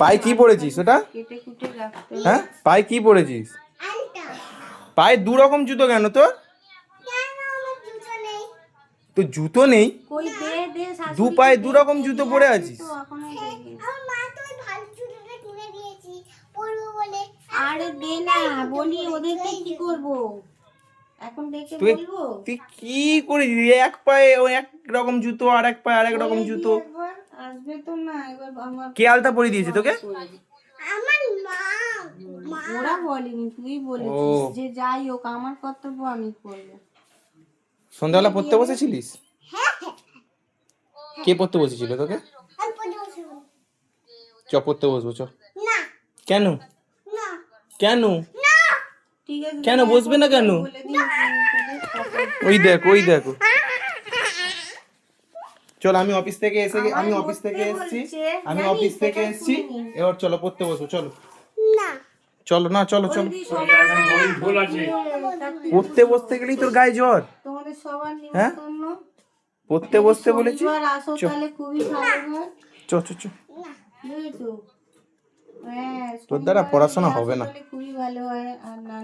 পায়ে কি পড়েছিস ওটা? কেটে কুটে রাখতে। হ্যাঁ, পায়ে কি পড়েছিস? পায়ে দু রকম জুতো কেন তোর? তো জুতো নেই, কই দে দে দু শাশুড়ি পায়ে দু রকম জুতো পরে আছিস। আরে দে না, বলি ওদেরকে কি করব এখন, দেখে তুই বলবো। তুই কি করেছিস? এক পায়ে ও এক রকম জুতো আর এক পায়ে আরেক রকম জুতো। একবার আসবে তো না, এবার আমার কে আলতা পরিয়ে দিয়েছে তোকে? আমার মা ওরা বলেনি, তুই বলেছিস যে যাই হোক আমার কর্তব্য আমি করবো। সন্ধ্যাবেলা পড়তে বসেছিলিস? কে পড়তে বসেছিল তোকে? চ পড়তে বসবো চ। না কেন? না কেন? ঠিক আছে, কেন বসবে না কেন? বলে দিন। ওই দেখো, ওই দেখো। চল, আমি অফিস থেকে এসে আমি অফিস থেকে এসেছি, আমি অফিস থেকে এসেছি, এবার চলো পড়তে বসো, চলো না চলো না, চলো চলো। পড়তে বসতে গেলেই তোর গায়ে জ্বর। তোমাদের সবার হ্যাঁ? নিমন্ত্রণ, পড়তে বসতে বলেছি। এবার আসো তাহলে খুবই ভালো হয়, চ চ চ। বুঝেছো? হ্যাঁ, তোর দ্বারা পড়াশোনা হবে না। খুবই ভালো হয়, আর না